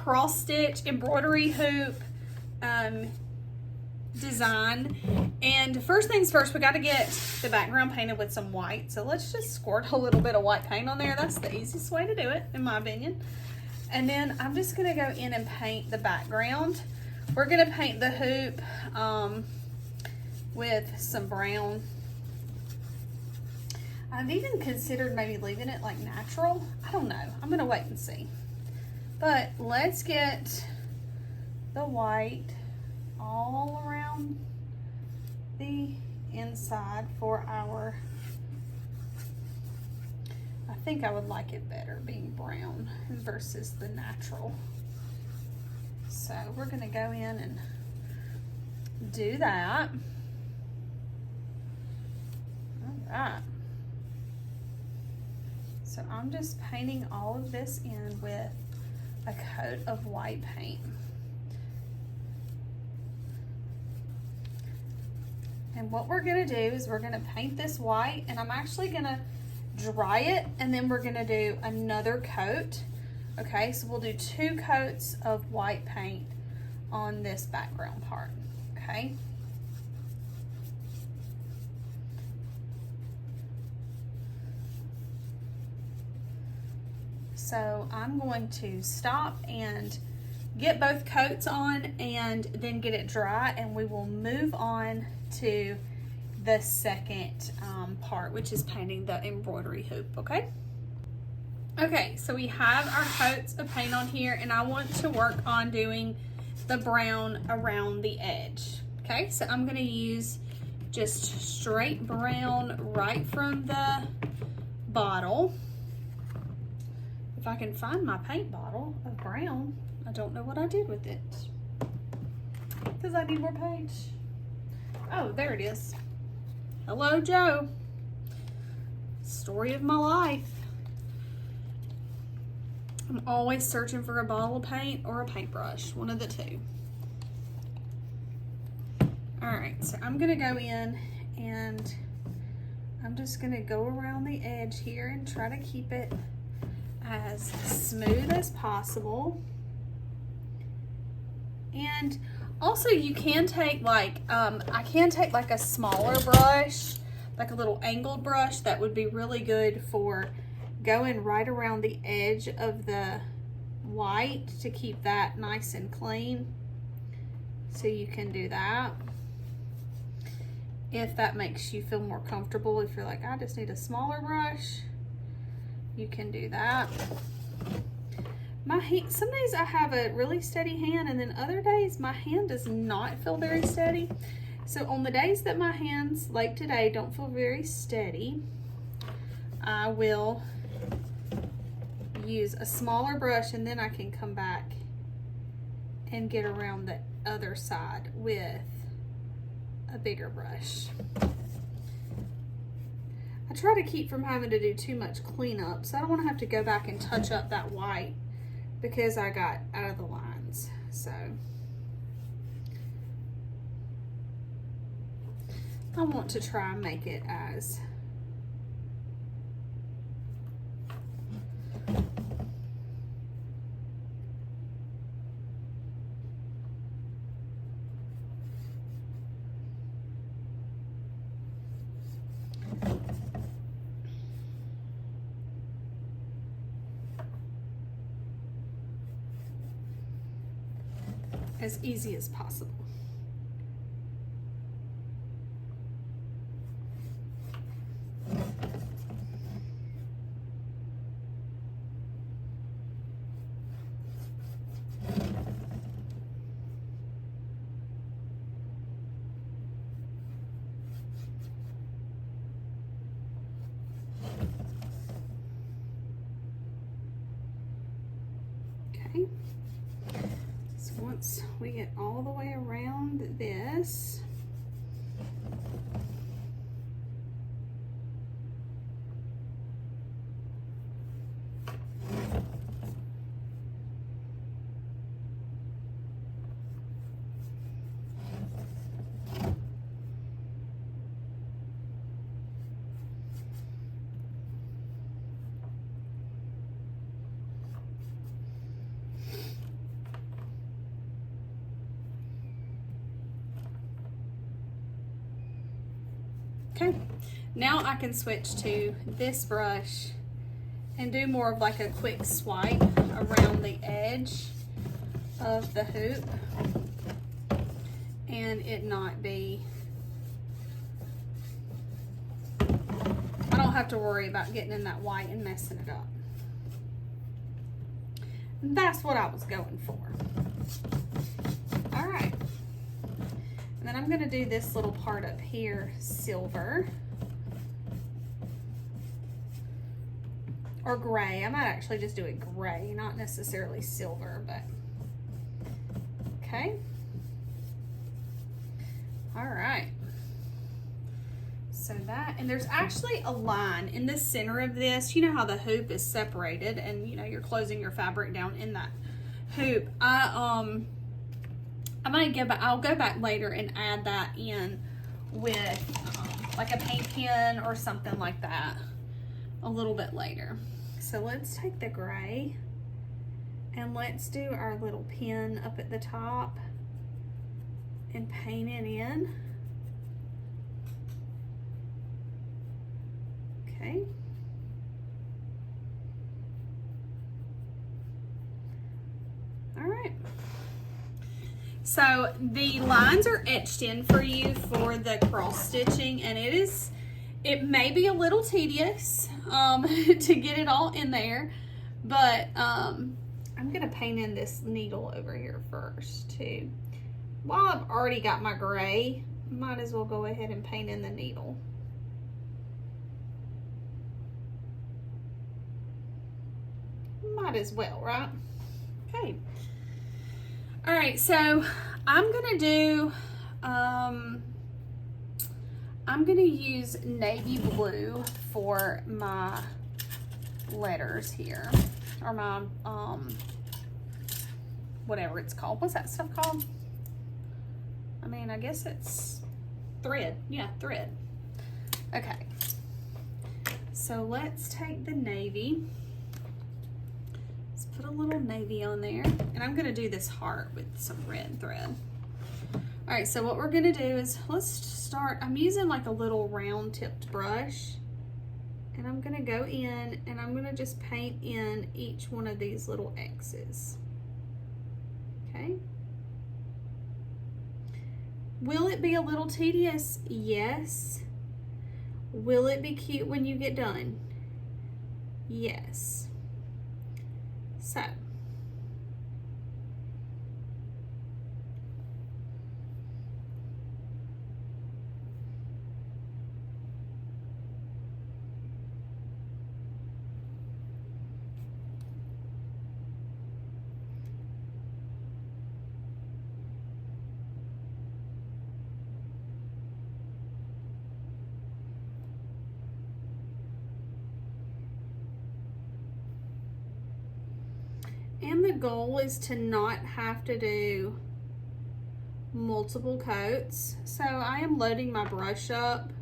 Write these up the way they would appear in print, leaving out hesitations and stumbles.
cross stitch embroidery hoop design. And first things first, we got to get the background painted with some white. So let's just squirt a little bit of white paint on there. That's the easiest way to do it, in my opinion. And then I'm just going to go in and paint the background. We're going to paint the hoop with some brown. I've even considered maybe leaving it like natural. I don't know. I'm going to wait and see. But let's get the white all around the inside for our, I think I would like it better being brown versus the natural. So we're going to go in and do that. All right. So I'm just painting all of this in with a coat of white paint. And what we're gonna do is we're gonna paint this white, and I'm actually gonna dry it, and then we're gonna do another coat. Okay, so we'll do 2 coats of white paint on this background part, okay? So I'm going to stop and get both coats on and then get it dry, and we will move on to the second part, which is painting the embroidery hoop, okay? Okay, so we have our coats of paint on here, and I want to work on doing the brown around the edge. Okay, so I'm gonna use just straight brown right from the bottle. If I can find my paint bottle of brown, I don't know what I did with it because I need more paint. Oh, there it is. Hello, Joe. Story of my life. I'm always searching for a bottle of paint or a paintbrush, one of the two. All right, so I'm gonna go in and I'm just gonna go around the edge here and try to keep it as smooth as possible. And also you can take like, I can take like a smaller brush, like a little angled brush that would be really good for going right around the edge of the white to keep that nice and clean. So you can do that. If that makes you feel more comfortable, if you're like, I just need a smaller brush, you can do that. My hand, some days I have a really steady hand, and then other days my hand does not feel very steady. So on the days that my hands, like today, don't feel very steady, I will use a smaller brush, and then I can come back and get around the other side with a bigger brush. I try to keep from having to do too much cleanup, so I don't want to have to go back and touch up that white because I got out of the lines. So I want to try and make it as easy as possible. Okay. So once we get all the way around this, Okay, now I can switch to this brush and do more of like a quick swipe around the edge of the hoop and it not be, I don't have to worry about getting in that white and messing it up. And that's what I was going for. All right. And then I'm gonna do this little part up here, silver. Or gray. I might actually just do it gray, not necessarily silver, but okay. All right. So that, and there's actually a line in the center of this. You know how the hoop is separated and you know you're closing your fabric down in that hoop. I'll go back later and add that in with like a paint pen or something like that a little bit later. So let's take the gray and let's do our little pin up at the top and paint it in. Okay. All right. So the lines are etched in for you for the cross stitching, and it may be a little tedious to get it all in there, but I'm gonna paint in this needle over here first too. While I've already got my gray, might as well go ahead and paint in the needle. Might as well, right? Okay. All right, so I'm gonna use navy blue for my letters here, or my whatever it's called. What's that stuff called? I mean, I guess it's thread. Yeah, thread. Okay. So let's take the navy. Let's put a little navy on there, and I'm gonna do this heart with some red thread. All right, so what we're gonna do is let's start. I'm using like a little round tipped brush, and I'm gonna go in and I'm gonna just paint in each one of these little X's. Okay. Will it be a little tedious? Yes. Will it be cute when you get done? Yes. So, and the goal is to not have to do multiple coats. So I am loading my brush up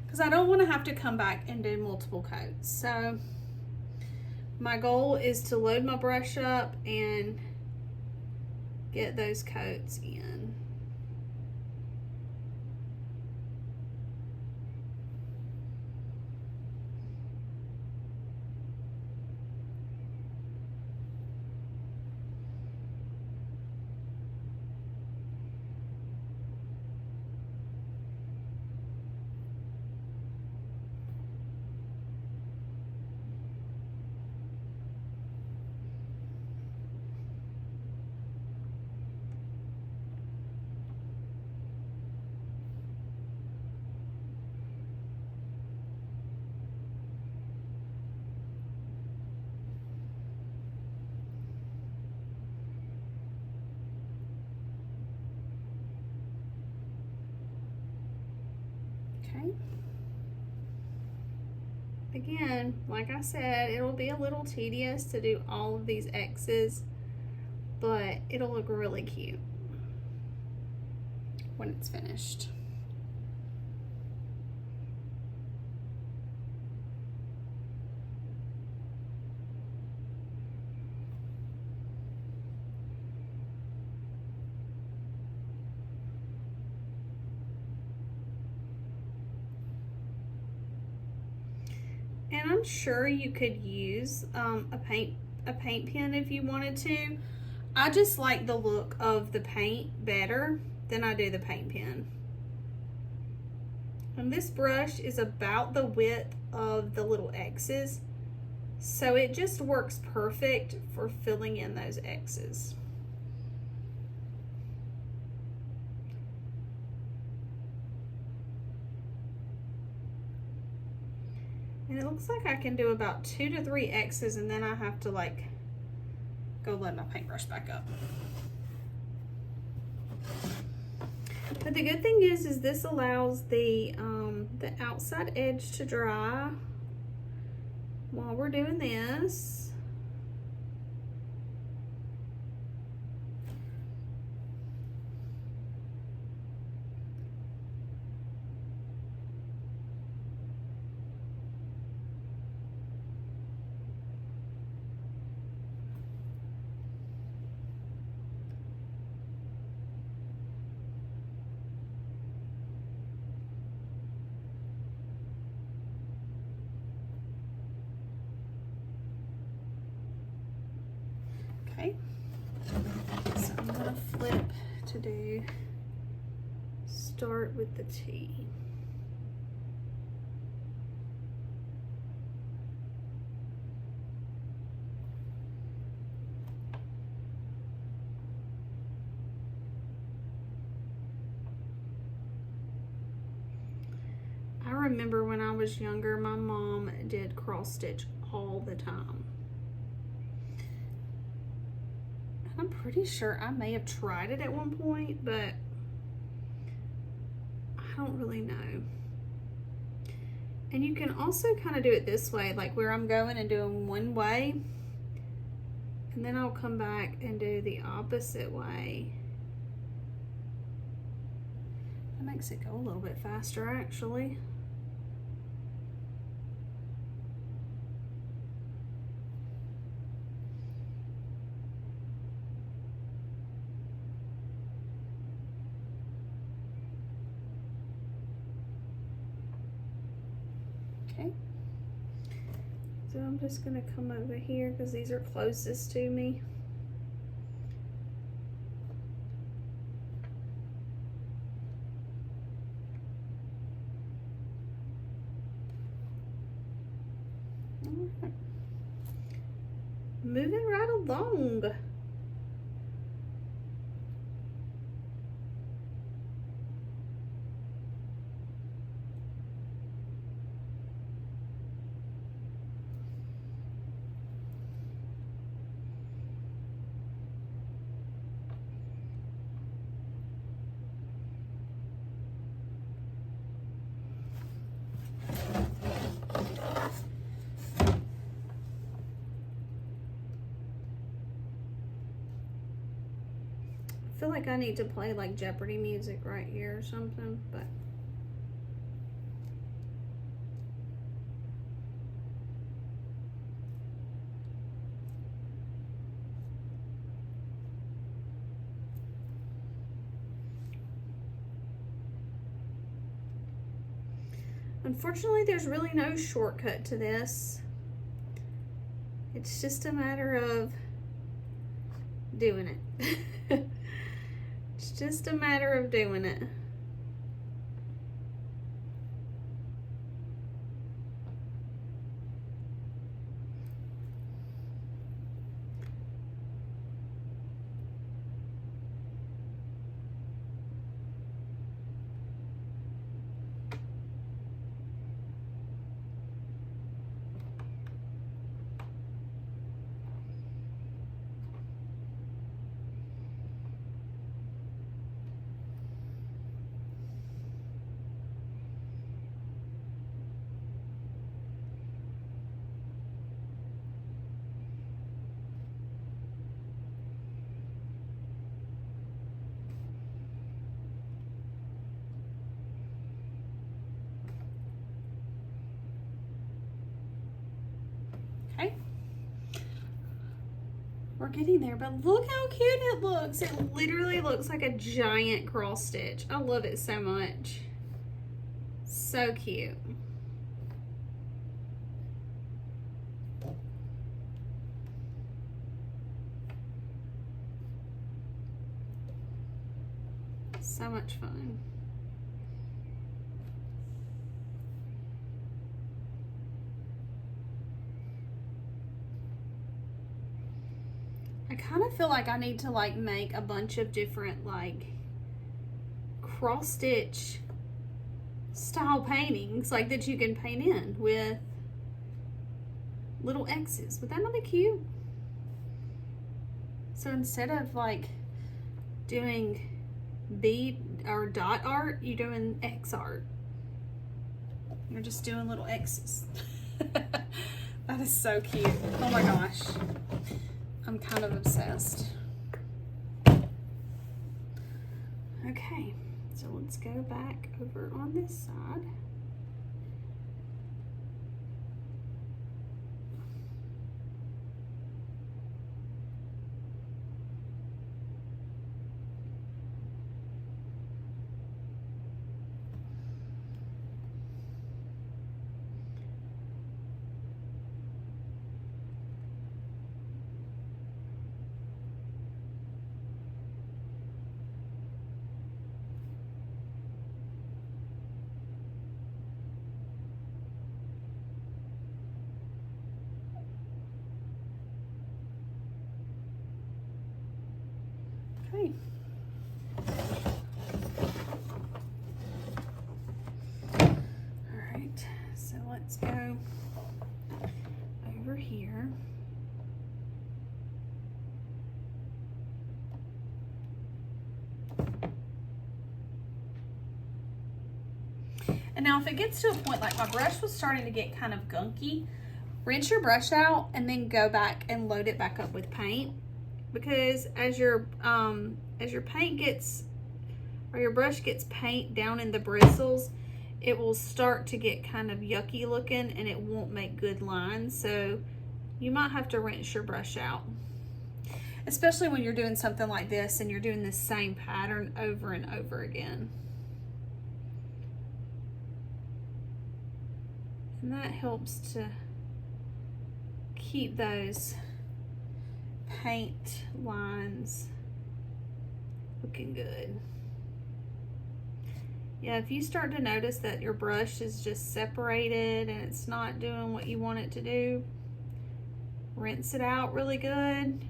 because I don't want to have to come back and do multiple coats. So my goal is to load my brush up and get those coats in. Okay. Again, like I said, it'll be a little tedious to do all of these X's, but it'll look really cute when it's finished. And I'm sure you could use a paint pen if you wanted to. I just like the look of the paint better than I do the paint pen. And this brush is about the width of the little X's, so it just works perfect for filling in those X's. And it looks like I can do about 2 to 3 X's, and then I have to like go load my paintbrush back up. But the good thing is this allows the outside edge to dry while we're doing this. Okay, so I'm gonna flip to do start with the T. I remember when I was younger, my mom did cross stitch all the time. I'm pretty sure I may have tried it at one point, but I don't really know. And you can also kind of do it this way, like where I'm going and doing one way, and then I'll come back and do the opposite way. That makes it go a little bit faster, actually. Okay, so I'm just gonna come over here because these are closest to me. All right. Moving right along. I feel like I need to play like Jeopardy music right here or something, but unfortunately there's really no shortcut to this. It's just a matter of doing it. It's just a matter of doing it. Okay, we're getting there, but look how cute it looks. It literally looks like a giant cross stitch. I love it so much. So cute. So much fun. I kind of feel like I need to like make a bunch of different like cross stitch style paintings like that you can paint in with little X's. Would that not be cute? So instead of like doing bead or dot art, you're doing X art. You're just doing little X's. That is so cute. Oh my gosh. I'm kind of obsessed. Okay, so let's go back over on this side. Okay. All right, so let's go over here. And now if it gets to a point like my brush was starting to get kind of gunky, rinse your brush out and then go back and load it back up with paint. Because as your paint gets, or your brush gets paint down in the bristles, it will start to get kind of yucky looking and it won't make good lines. So you might have to rinse your brush out, especially when you're doing something like this and you're doing the same pattern over and over again. And that helps to keep those paint lines looking good. Yeah, if you start to notice that your brush is just separated and it's not doing what you want it to do, rinse it out really good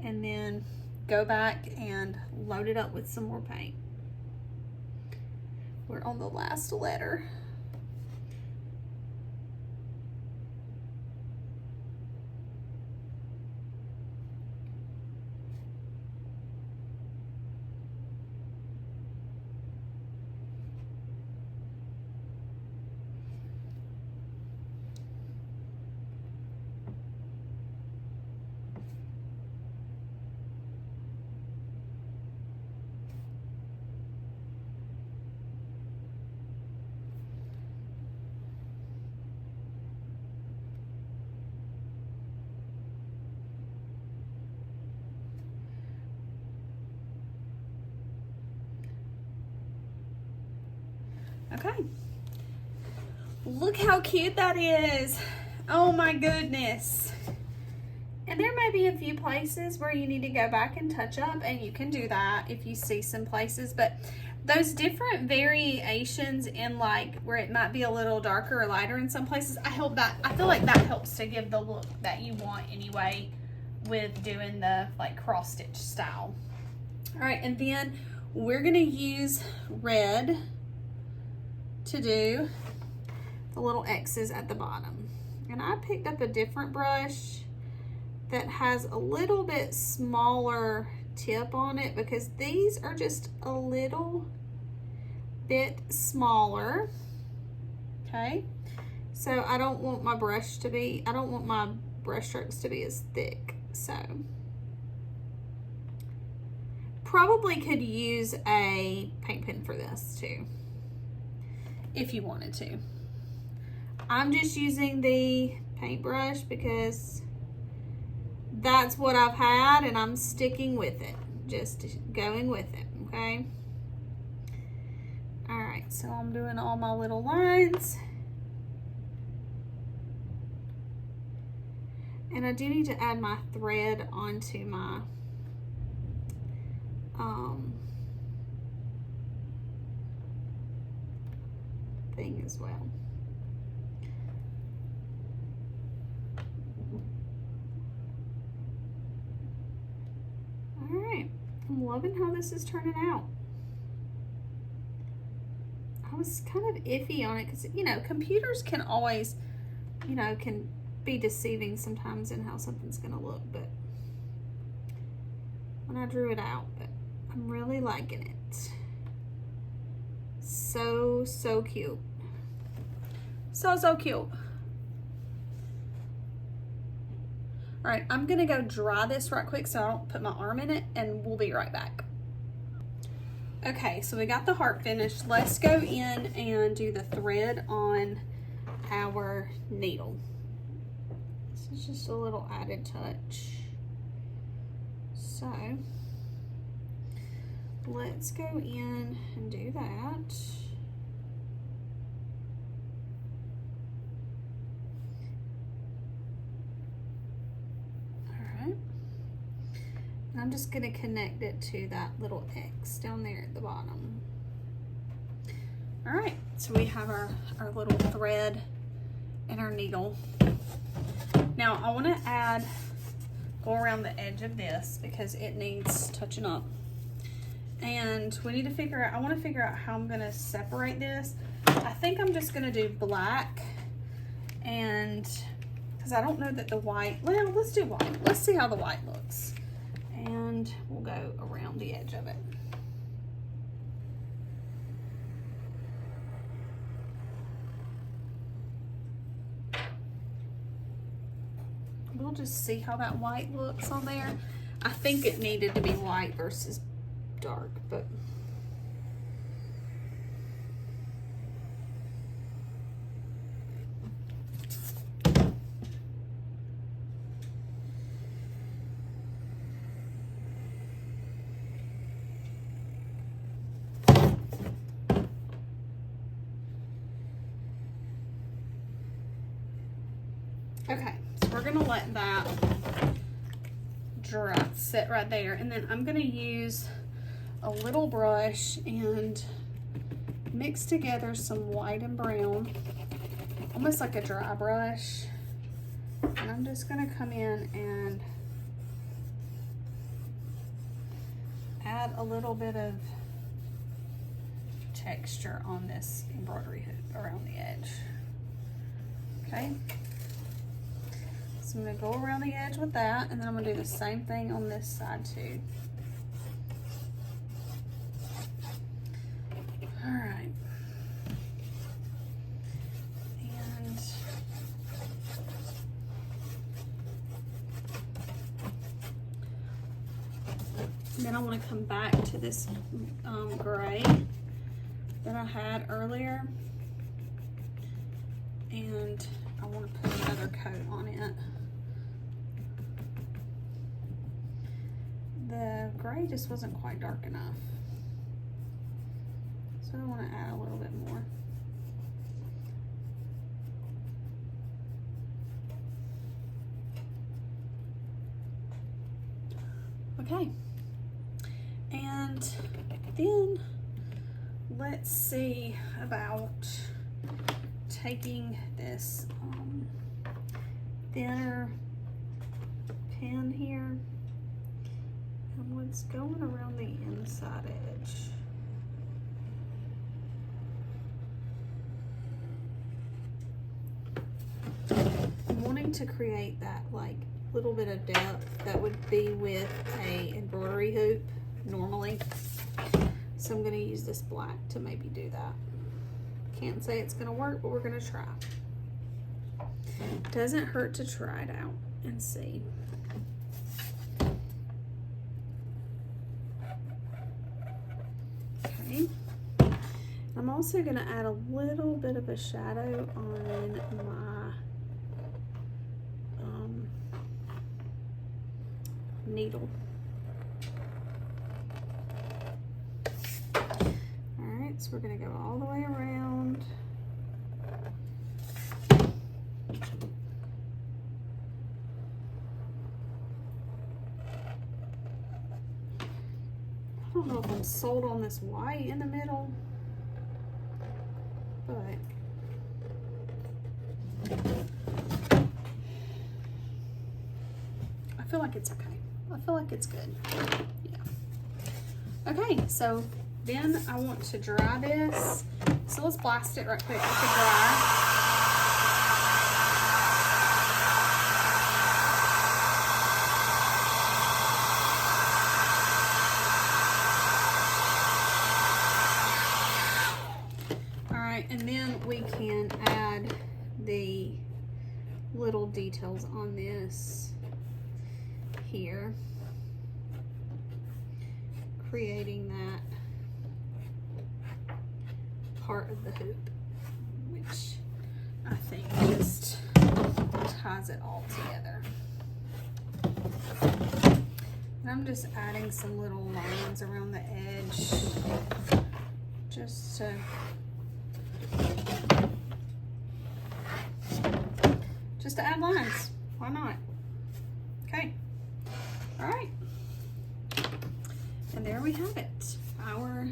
and then go back and load it up with some more paint. We're on the last letter. Okay, look how cute that is. Oh my goodness. And there may be a few places where you need to go back and touch up, and you can do that if you see some places, but those different variations in like where it might be a little darker or lighter in some places, I feel like that helps to give the look that you want anyway with doing the like cross stitch style. All right, and then we're gonna use red to do the little X's at the bottom. And I picked up a different brush that has a little bit smaller tip on it because these are just a little bit smaller. Okay, so I don't want my brush strokes to be as thick. So probably could use a paint pen for this too, if you wanted to. I'm just using the paintbrush because that's what I've had and I'm sticking with it, just going with it, okay? All right, so I'm doing all my little lines. And I do need to add my thread onto my thing as well. All right, I'm loving how this is turning out. I was kind of iffy on it because, you know, computers can always, you know, can be deceiving sometimes in how something's gonna look, but when I drew it out, but I'm really liking it. So cute. So cute. All right, I'm gonna go dry this right quick so I don't put my arm in it, and we'll be right back. Okay, so we got the heart finished. Let's go in and do the thread on our needle. This is just a little added touch. So let's go in and do that. I'm just going to connect it to that little X down there at the bottom. All right, so we have our little thread and our needle. Now I want to go around the edge of this because it needs touching up. And we need to figure out, I want to figure out how I'm going to separate this. I think I'm just going to do black, and because I don't know that the white, well, let's do white. Let's see how the white looks. And we'll go around the edge of it. We'll just see how that white looks on there. I think it needed to be white versus dark, but okay, so we're gonna let that dry, sit right there, and then I'm gonna use a little brush and mix together some white and brown, almost like a dry brush. And I'm just gonna come in and add a little bit of texture on this embroidery hoop around the edge. Okay. So I'm gonna go around the edge with that, and then I'm gonna do the same thing on this side too. All right. And then I want to come back to this gray that I had earlier, and I want to put another coat on it. The gray just wasn't quite dark enough, so I want to add a little bit more. Okay, and then let's see about taking this thinner pin here, and let's go around the inside edge. I'm wanting to create that like little bit of depth that would be with a embroidery hoop normally. So I'm going to use this black to maybe do that. Can't say it's going to work, but we're going to try. Doesn't hurt to try it out and see. Okay. I'm also going to add a little bit of a shadow on my needle. Alright, so we're going to go all the way around. I don't know if I'm sold on this white in the middle. but I feel like it's okay. I feel like it's good. Yeah. Okay, so then I want to dry this. So let's blast it right quick. Let it dry. And then we can add the little details on this here, creating that part of the hoop, which I think just ties it all together. And I'm just adding some little lines around the edge just to add lines. Why not? Okay. All right. And there we have it. Our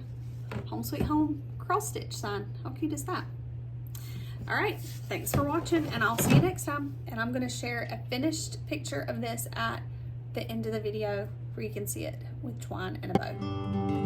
Home Sweet Home cross stitch sign. How cute is that? All right. Thanks for watching, and I'll see you next time. And I'm going to share a finished picture of this at the end of the video where you can see it with twine and a bow.